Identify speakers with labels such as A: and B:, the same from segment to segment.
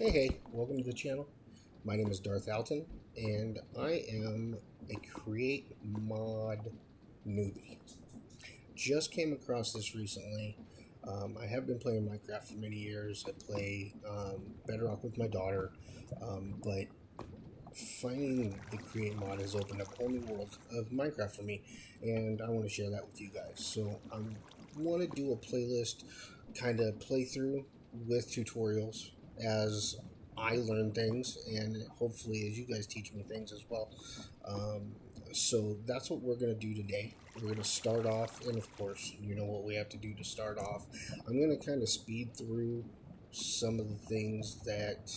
A: Hey, welcome to the channel. My name is Darth Alton, and I am a create mod newbie. Just came across this recently. I have been playing Minecraft for many years. I play Bedrock with my daughter, but finding the create mod has opened up a whole new world of Minecraft for me, and I want to share that with you guys. So I want to do a playlist kind of playthrough with tutorials as I learn things, and hopefully as you guys teach me things as well. Um, so that's what we're going to do today. We're going to start off, and of course, you know what we have to do to start off. I'm going to kind of speed through some of the things that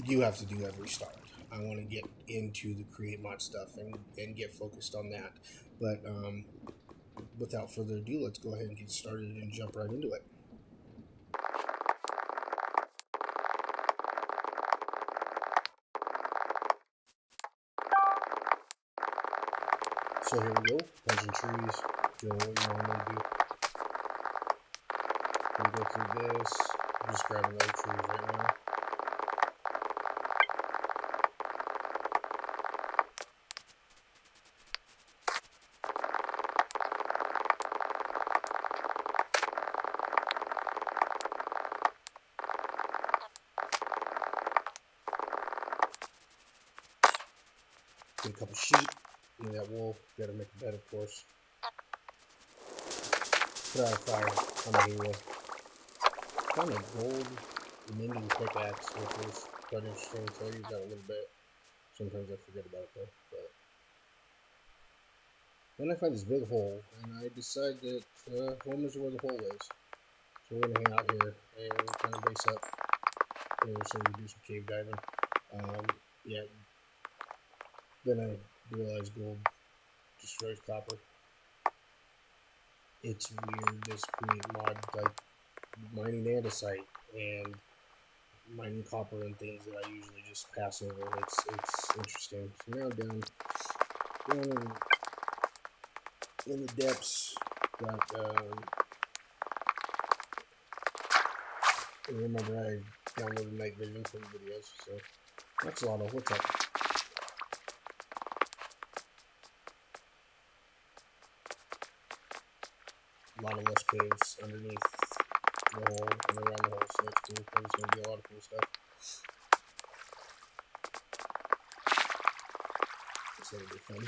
A: you have to do every start. I want to get into the create mod stuff and get focused on that. But without further ado, let's go ahead and get started and jump right into it. So here we go, punching trees, doing what you normally do. Gonna go through this. I'm just grabbing other trees right now. Get a couple sheep. Need that wool. Gotta make a bed, of course. Put out a fire. I'm a hero. Found a gold mending pickaxe, which was quite interesting. So I use that a little bit. Sometimes I forget about it though. But then I find this big hole, and I decide that home is where the hole is. So we're gonna hang out here and kind of base up here so we do some cave diving. Yeah. Then I realized gold destroys copper. It's weird, this create mod, like mining andesite and mining copper and things that I usually just pass over. It's interesting. So now down in the depths, got remember I downloaded night vision for the videos, so that's a lot of what's up. A lot of less caves underneath the hole and around the hole, so that's cool. There's going to be a lot of cool stuff. It's going to be fun.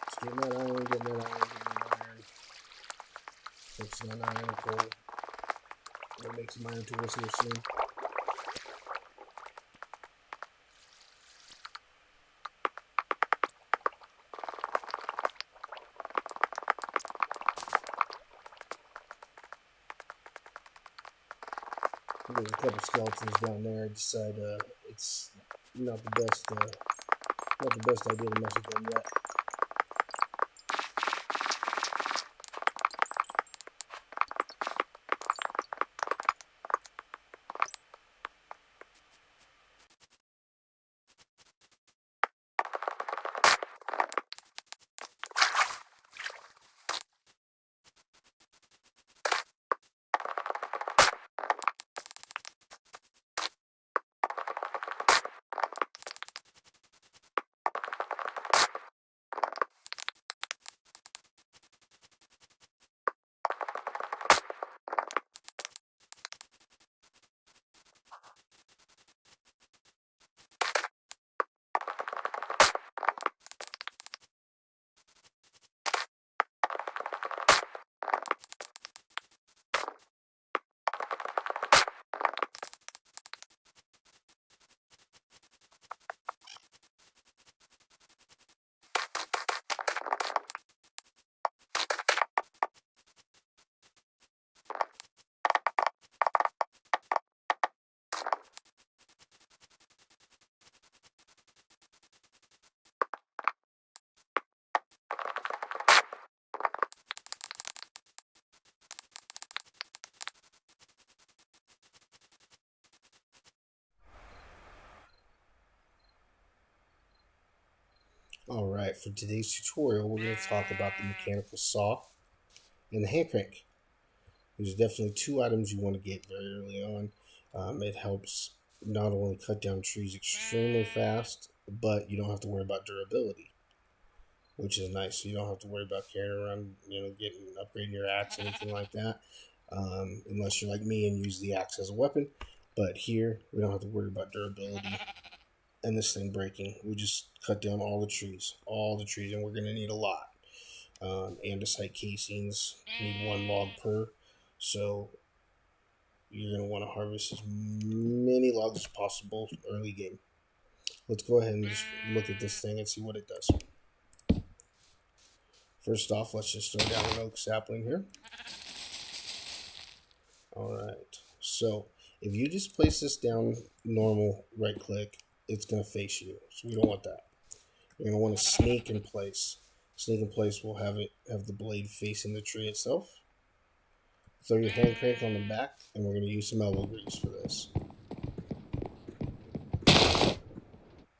A: Just getting that iron, getting that iron. Focusing on iron and coal. I'm going to make some iron tools here soon. There's a couple skeletons down there. I decide it's not the best idea to mess with them yet. Alright, for today's tutorial, we're going to talk about the mechanical saw and the hand crank. There's definitely two items you want to get very early on. It helps not only cut down trees extremely fast, but you don't have to worry about durability, which is nice. So you don't have to worry about carrying around, getting upgrading your axe, anything like that, unless you're like me and use the axe as a weapon. But here, we don't have to worry about durability and this thing breaking. We just cut down all the trees, and we're going to need a lot. Andesite casings need one log per, so you're going to want to harvest as many logs as possible early game. Let's go ahead and just look at this thing and see what it does. First off, let's just throw down an oak sapling here. Alright, so if you just place this down normal, right click, it's going to face you, so we don't want that. You're going to want to sneak in place. Sneak in place will have the blade facing the tree itself. Throw your hand crank on the back, and we're going to use some elbow grease for this.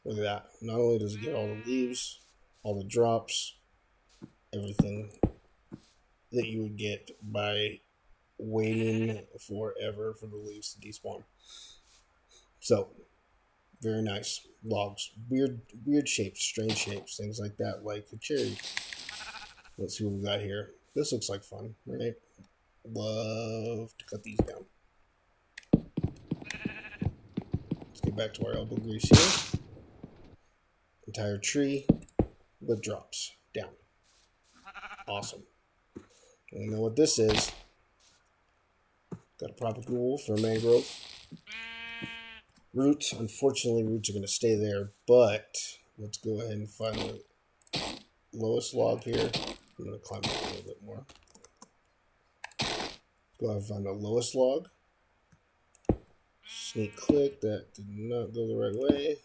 A: Look at that. Not only does it get all the leaves, all the drops, everything that you would get by waiting forever for the leaves to despawn. So, very nice. Logs. Weird shapes, strange shapes, things like that, like a cherry. Let's see what we got here. This looks like fun, right? Love to cut these down. Let's get back to our elbow grease here. Entire tree with drops down. Awesome. We know what this is. Got a tropical wolf or a mangrove. Roots. Unfortunately, roots are going to stay there, but let's go ahead and find the lowest log here. I'm going to climb up a little bit more. Go ahead and find the lowest log. Sneak click. That did not go the right way.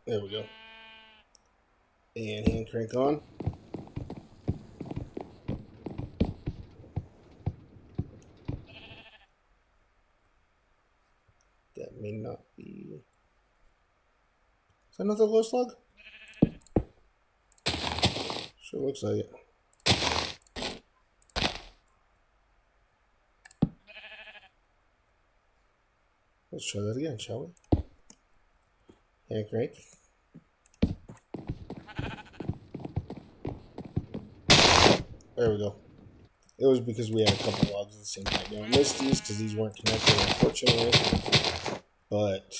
A: There we go. And hand crank on. That may not be... Is that another low slug? Sure looks like it. Let's try that again, shall we? Hand crank. There we go. It was because we had a couple logs at the same time. Now I missed these because these weren't connected, unfortunately. But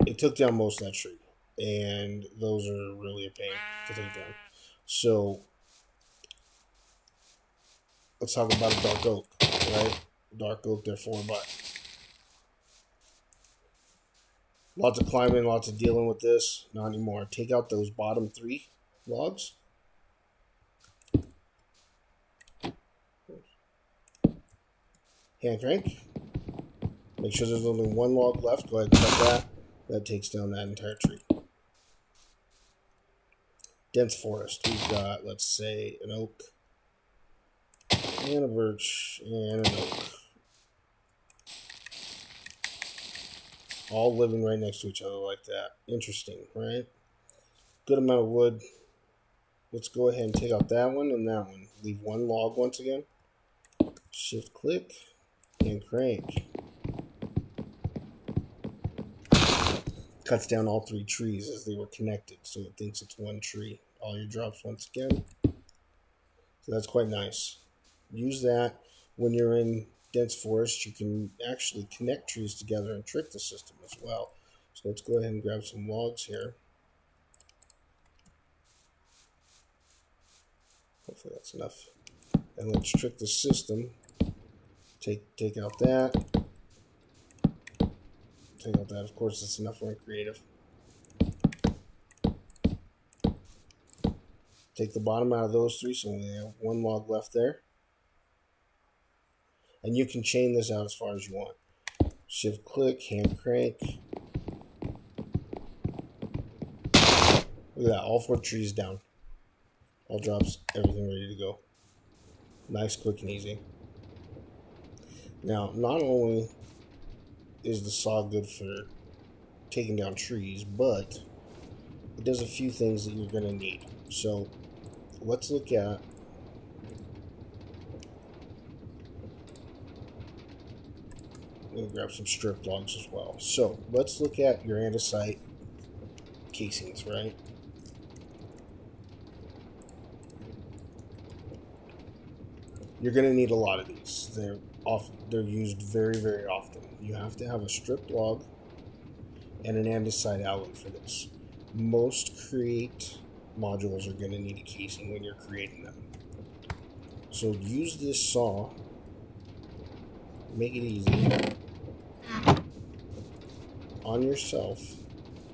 A: it took down most of that tree. And those are really a pain to take down. So, let's talk about a dark oak, right? Dark oak, they're 4x. Lots of climbing, lots of dealing with this. Not anymore. Take out those bottom 3 logs. Hand crank. Make sure there's only 1 log left. Go ahead and cut that. That takes down that entire tree. Dense forest. We've got, let's say, an oak, and a birch, and an oak. All living right next to each other like that. Interesting, right? Good amount of wood. Let's go ahead and take out that one and that one. Leave 1 log once again. Shift click and crank. Cuts down all 3 trees as they were connected, so it thinks it's 1 tree. All your drops once again. So that's quite nice. Use that when you're in dense forest. You can actually connect trees together and trick the system as well. So let's go ahead and grab some logs here. Hopefully that's enough. And let's trick the system. Take out that. Take out that. Of course, that's enough. We're in creative. Take the bottom out of those 3, so we have 1 log left there. And you can chain this out as far as you want. Shift click, hand crank. Look at that, all 4 trees down. All drops, everything ready to go. Nice, quick, and easy. Now, not only is the saw good for taking down trees, but it does a few things that you're going to need. So let's look at I'm going to grab some strip logs as well. So let's look at your andesite casings, right? You're going to need a lot of these. They're used very, very often. You have to have a strip log and an andesite alloy for this. Most Create modules are going to need a casing when you're creating them. So use this saw. Make it easy on yourself.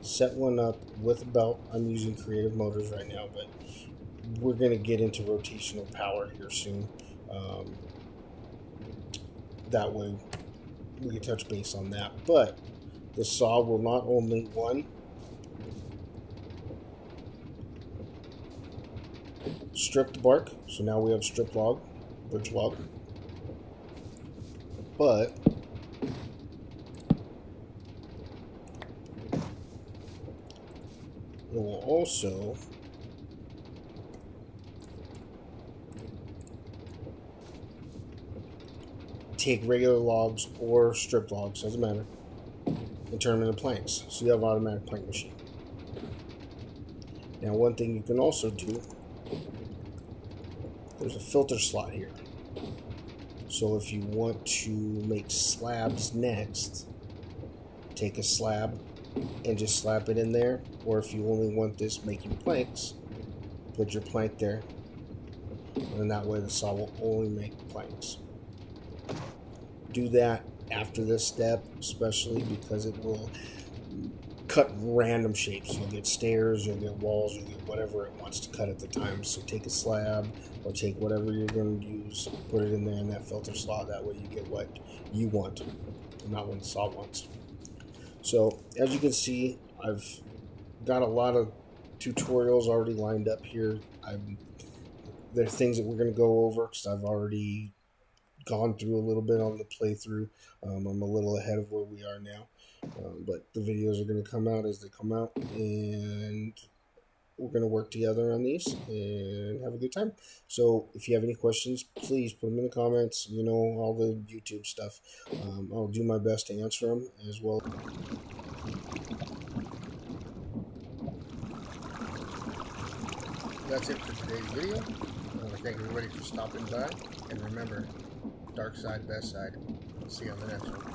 A: Set one up with a belt. I'm using Creative Motors right now, but we're going to get into rotational power here soon. That way we can touch base on that. But the saw will not only, one, strip the bark. So now we have strip log, bridge log. But it will also take regular logs or strip logs, doesn't matter, and turn them into planks. So you have an automatic plank machine. Now one thing you can also do, there's a filter slot here. So if you want to make slabs next, take a slab and just slap it in there. Or if you only want this making planks, put your plank there. And that way the saw will only make planks. Do that after this step, especially because it will cut random shapes. You'll get stairs, you'll get walls, you'll get whatever it wants to cut at the time. So take a slab or take whatever you're going to use, put it in there in that filter slot. That way you get what you want, not what the saw wants. So as you can see, I've got a lot of tutorials already lined up here. There are things that we're going to go over because I've already gone through a little bit on the playthrough. I'm a little ahead of where we are now, but the videos are going to come out as they come out, and we're going to work together on these and have a good time. So if you have any questions, please put them in the comments. You know, all the YouTube stuff. I'll do my best to answer them as well. That's it for today's video. I want to thank everybody for stopping by, and remember, dark side, best side. See you on the next one.